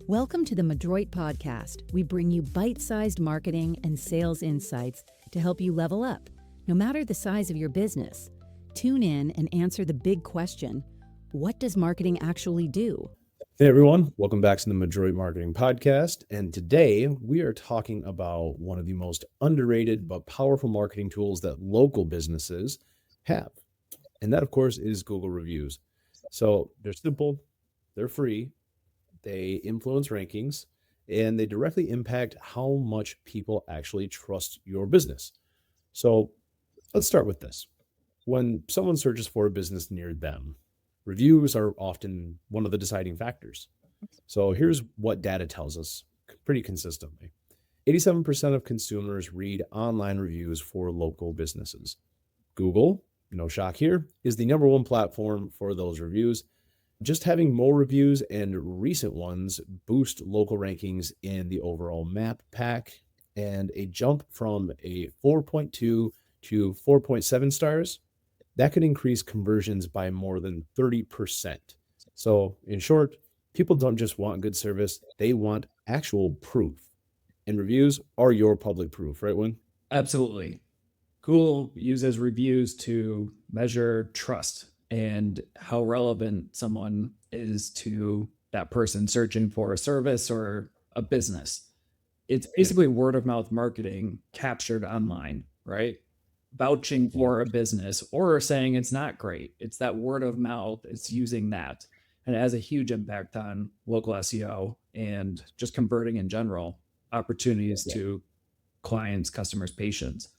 Welcome to the Madroit Podcast. We bring you bite-sized marketing and sales insights to help you level up, no matter the size of your business. Tune in and answer the big question, what does marketing actually do? Hey everyone, welcome back to the Madroit Marketing Podcast. And today we are talking about one of the most underrated but powerful marketing tools that local businesses have. And that, of course, is Google reviews. So they're simple, they're free, they influence rankings, and they directly impact how much people actually trust your business. So let's start with this. When someone searches for a business near them, reviews are often one of the deciding factors. So here's what data tells us pretty consistently. 87% of consumers read online reviews for local businesses. Google, no shock here, is the number one platform for those reviews. Just having more reviews and recent ones boost local rankings in the overall map pack, and a jump from a 4.2 to 4.7 stars, that could increase conversions by more than 30%. So in short, people don't just want good service, they want actual proof. And reviews are your public proof, right, Win? Absolutely. Google uses reviews to measure trust and how relevant someone is to that person searching for a service or a business. It's basically word of mouth marketing captured online, right? Vouching for a business or saying it's not great. It's that word of mouth. It's using that. And it has a huge impact on local SEO and just converting in general opportunities to clients, customers, patients.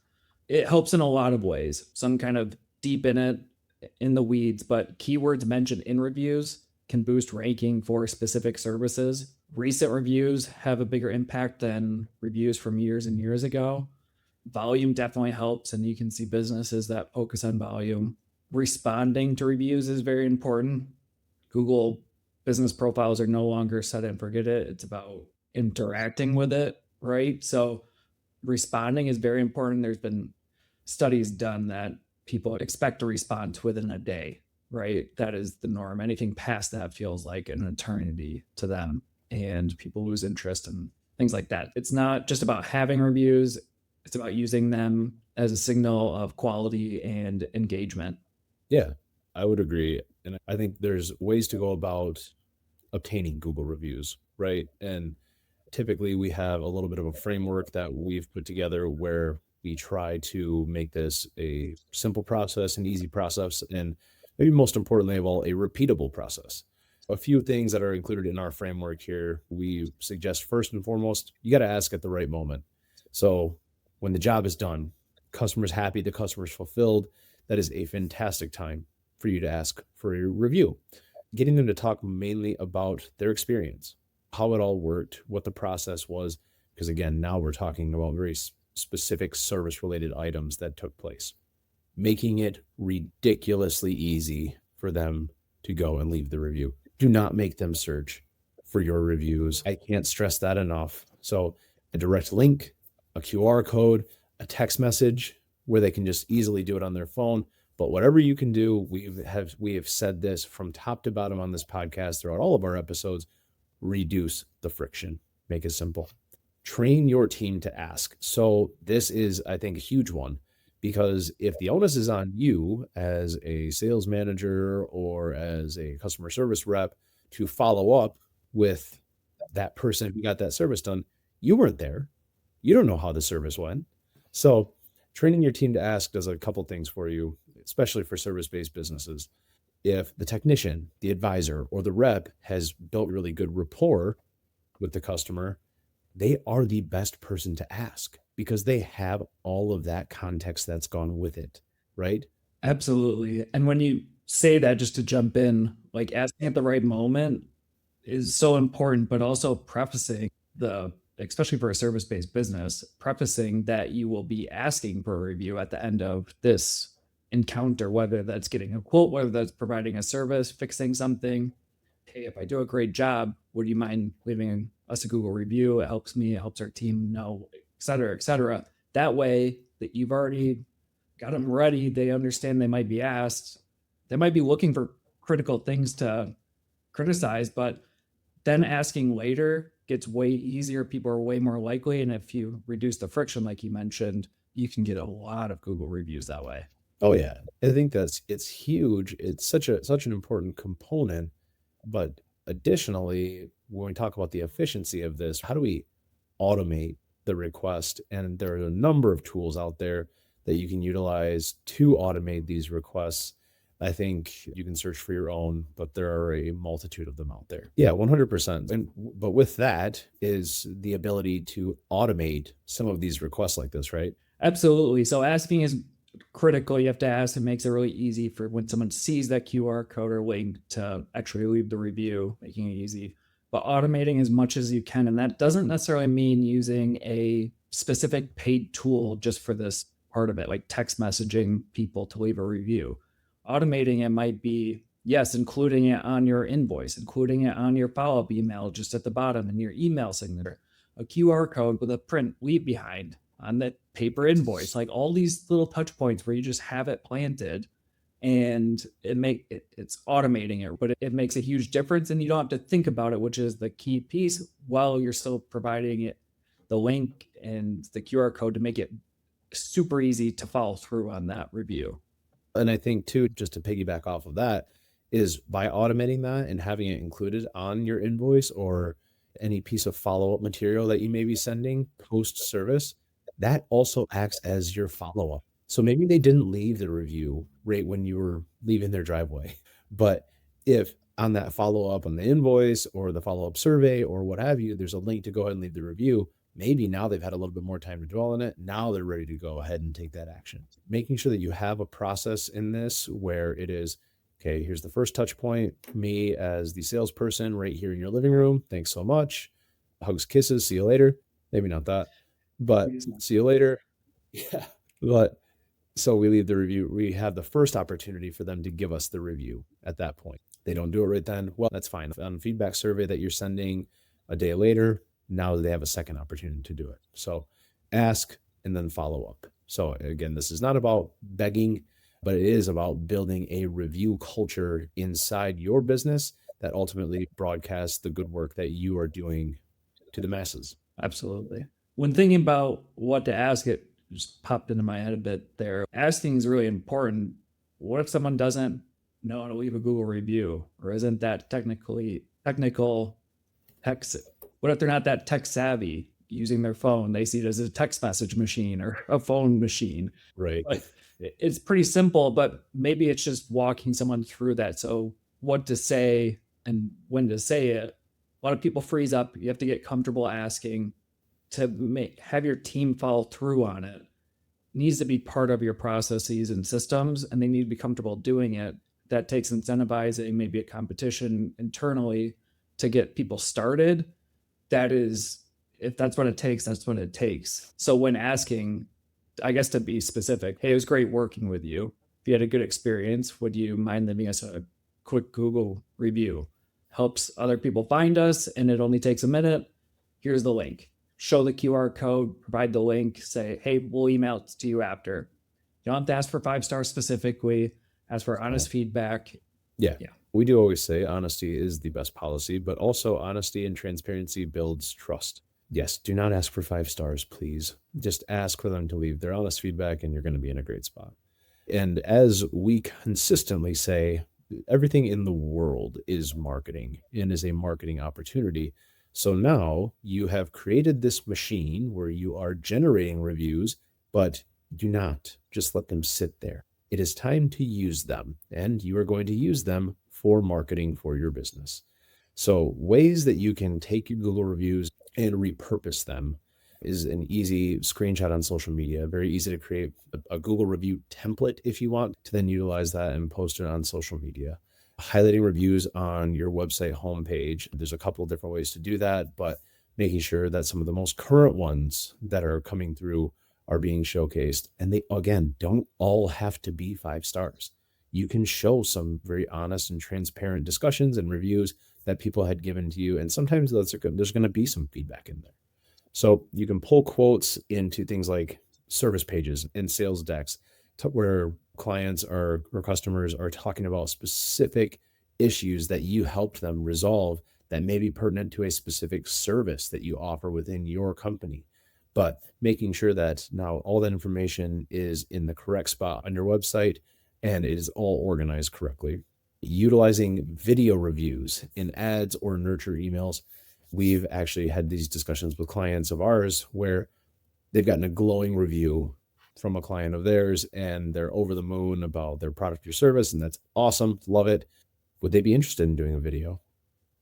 It helps in a lot of ways. Some kind of deep in it, in the weeds, but keywords mentioned in reviews can boost ranking for specific services. Recent reviews have a bigger impact than reviews from years and years ago. Volume definitely helps, and you can see businesses that focus on volume. Responding to reviews is very important. Google business profiles are no longer set and forget it. It's about interacting with it, right? So responding is very important. There's been studies done that people expect a response within a day, right? That is the norm. Anything past that feels like an eternity to them, and people lose interest and things like that. It's not just about having reviews. It's about using them as a signal of quality and engagement. Yeah, I would agree. And I think there's ways to go about obtaining Google reviews, right? And typically we have a little bit of a framework that we've put together where we try to make this a simple process, an easy process, and maybe most importantly of all, a repeatable process. A few things that are included in our framework here, we suggest first and foremost, you got to ask at the right moment. So when the job is done, customer's happy, the customer's fulfilled, that is a fantastic time for you to ask for a review. Getting them to talk mainly about their experience, how it all worked, what the process was, because again, now we're talking about very specific service-related items that took place. Making it ridiculously easy for them to go and leave the review. Do not make them search for your reviews. I can't stress that enough. So a direct link, a QR code, a text message where they can just easily do it on their phone. But whatever you can do, we have said this from top to bottom on this podcast throughout all of our episodes, reduce the friction, make it simple. Train your team to ask. So this is, I think, a huge one, because if the onus is on you as a sales manager or as a customer service rep to follow up with that person who got that service done, you weren't there. You don't know how the service went. So training your team to ask does a couple things for you, especially for service-based businesses. If the technician, the advisor, or the rep has built really good rapport with the customer, they are the best person to ask because they have all of that context that's gone with it, right? Absolutely. And when you say that, just to jump in, like asking at the right moment is so important, but also prefacing especially for a service-based business, prefacing that you will be asking for a review at the end of this encounter, whether that's getting a quote, whether that's providing a service, fixing something. Hey, if I do a great job, would you mind leaving us a Google review? It helps me, it helps our team know, et cetera, et cetera. That way that you've already got them ready. They understand they might be asked. They might be looking for critical things to criticize, but then asking later gets way easier. People are way more likely. And if you reduce the friction, like you mentioned, you can get a lot of Google reviews that way. Oh yeah. I think it's huge. It's such an important component. But additionally, when we talk about the efficiency of this, how do we automate the request? And there are a number of tools out there that you can utilize to automate these requests. I think you can search for your own, but there are a multitude of them out there. Yeah, 100%. But with that is the ability to automate some of these requests like this, right? Absolutely. So asking is critical. You have to ask. It makes it really easy for when someone sees that QR code or link to actually leave the review, making it easy. But automating as much as you can. And that doesn't necessarily mean using a specific paid tool just for this part of it, like text messaging people to leave a review. Automating it might be, yes, including it on your invoice, including it on your follow-up email just at the bottom in your email signature, a QR code with a print leave behind on that paper invoice, like all these little touch points where you just have it planted and it's automating it, but it makes a huge difference and you don't have to think about it, which is the key piece, while you're still providing it the link and the QR code to make it super easy to follow through on that review. And I think too, just to piggyback off of that, is by automating that and having it included on your invoice or any piece of follow-up material that you may be sending post-service, that also acts as your follow-up. So maybe they didn't leave the review right when you were leaving their driveway, but if on that follow-up on the invoice or the follow-up survey or what have you, there's a link to go ahead and leave the review, maybe now they've had a little bit more time to dwell on it. Now they're ready to go ahead and take that action. Making sure that you have a process in this where it is, okay, here's the first touch point. Me as the salesperson right here in your living room. Thanks so much. Hugs, kisses. See you later. Maybe not that, but see you later. Yeah. But so we leave the review. We have the first opportunity for them to give us the review at that point. They don't do it right then. Well, that's fine. On feedback survey that you're sending a day later, now they have a second opportunity to do it. So ask and then follow up. So again, this is not about begging, but it is about building a review culture inside your business that ultimately broadcasts the good work that you are doing to the masses. Absolutely. When thinking about what to ask, it just popped into my head a bit there. Asking is really important. What if someone doesn't know how to leave a Google review or isn't that technical text? What if they're not that tech savvy using their phone? They see it as a text message machine or a phone machine. Right. Like, it's pretty simple, but maybe it's just walking someone through that. So what to say and when to say it. A lot of people freeze up. You have to get comfortable asking. To have your team follow through on it needs to be part of your processes and systems, and they need to be comfortable doing it. That takes incentivizing, maybe a competition internally to get people started. That is, if that's what it takes, that's what it takes. So when asking, I guess to be specific, hey, it was great working with you. If you had a good experience, would you mind leaving us a quick Google review? Helps other people find us, and it only takes a minute. Here's the link. Show the QR code, provide the link, say, hey, we'll email it to you after. You don't have to ask for 5 stars specifically, ask for honest feedback. Yeah. We do always say honesty is the best policy, but also honesty and transparency builds trust. Yes, do not ask for 5 stars, please. Just ask for them to leave their honest feedback and you're going to be in a great spot. And as we consistently say, everything in the world is marketing and is a marketing opportunity. So now you have created this machine where you are generating reviews, but do not just let them sit there. It is time to use them, and you are going to use them for marketing for your business. So ways that you can take your Google reviews and repurpose them is an easy screenshot on social media. Very easy to create a Google review template if you want to then utilize that and post it on social media. Highlighting reviews on your website homepage. There's a couple of different ways to do that, but making sure that some of the most current ones that are coming through are being showcased. And they, again, don't all have to be 5 stars. You can show some very honest and transparent discussions and reviews that people had given to you. And sometimes there's going to be some feedback in there. So you can pull quotes into things like service pages and sales decks where clients or customers are talking about specific issues that you helped them resolve that may be pertinent to a specific service that you offer within your company. But making sure that now all that information is in the correct spot on your website and it is all organized correctly. Utilizing video reviews in ads or nurture emails. We've actually had these discussions with clients of ours where they've gotten a glowing review from a client of theirs and they're over the moon about their product or service, and that's awesome. Love it. Would they be interested in doing a video?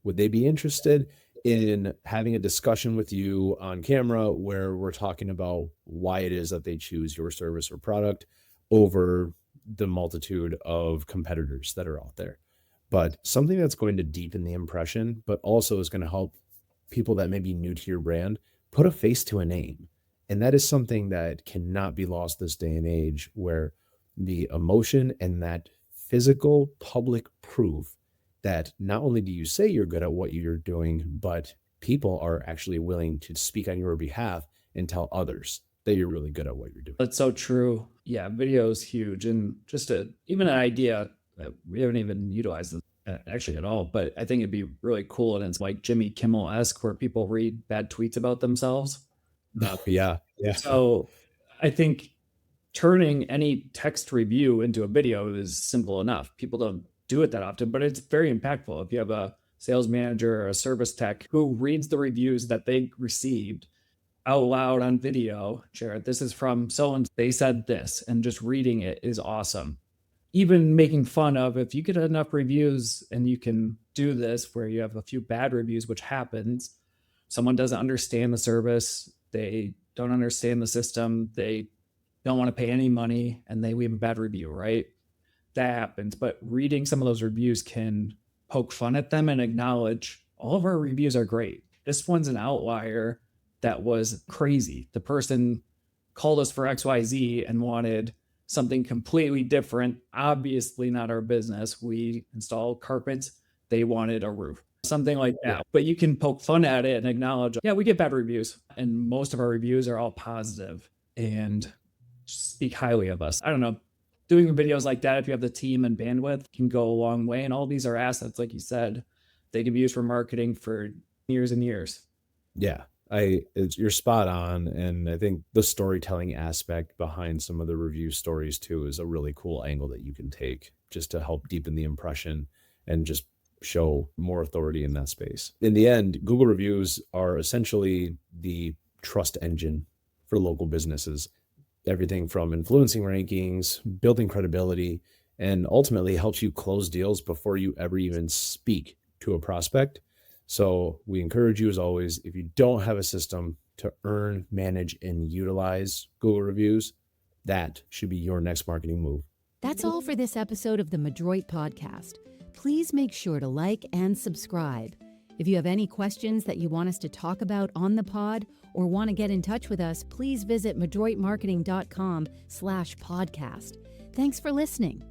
Would they be interested in having a discussion with you on camera where we're talking about why it is that they choose your service or product over the multitude of competitors that are out there? But something that's going to deepen the impression, but also is going to help people that may be new to your brand put a face to a name. And that is something that cannot be lost this day and age, where the emotion and that physical public proof that not only do you say you're good at what you're doing, but people are actually willing to speak on your behalf and tell others that you're really good at what you're doing. That's so true. Yeah, video is huge. And just even an idea that we haven't even utilized actually at all, but I think it'd be really cool. And it's like Jimmy Kimmel-esque, where people read bad tweets about themselves. Yeah. So I think turning any text review into a video is simple enough. People don't do it that often, but it's very impactful. If you have a sales manager or a service tech who reads the reviews that they received out loud on video, Jared, this is from so-and-so, they said this, and just reading it is awesome. Even making fun of, if you get enough reviews and you can do this where you have a few bad reviews, which happens, someone doesn't understand the service, they don't understand the system, they don't want to pay any money, and we have a bad review, right? That happens. But reading some of those reviews can poke fun at them and acknowledge all of our reviews are great. This one's an outlier that was crazy. The person called us for XYZ and wanted something completely different. Obviously not our business. We install carpets. They wanted a roof, something like that. Yeah. But you can poke fun at it and acknowledge, yeah, we get bad reviews. And most of our reviews are all positive and speak highly of us. I don't know. Doing videos like that, if you have the team and bandwidth, can go a long way. And all these are assets, like you said, they can be used for marketing for years and years. Yeah, you're spot on. And I think the storytelling aspect behind some of the review stories too is a really cool angle that you can take just to help deepen the impression and just show more authority in that space. In the end, Google reviews are essentially the trust engine for local businesses. Everything from influencing rankings, building credibility, and ultimately helps you close deals before you ever even speak to a prospect. So we encourage you, as always, if you don't have a system to earn, manage, and utilize Google reviews, that should be your next marketing move. That's all for this episode of the Madroit Podcast. Please make sure to like and subscribe. If you have any questions that you want us to talk about on the pod or want to get in touch with us, please visit madroitmarketing.com/podcast. Thanks for listening.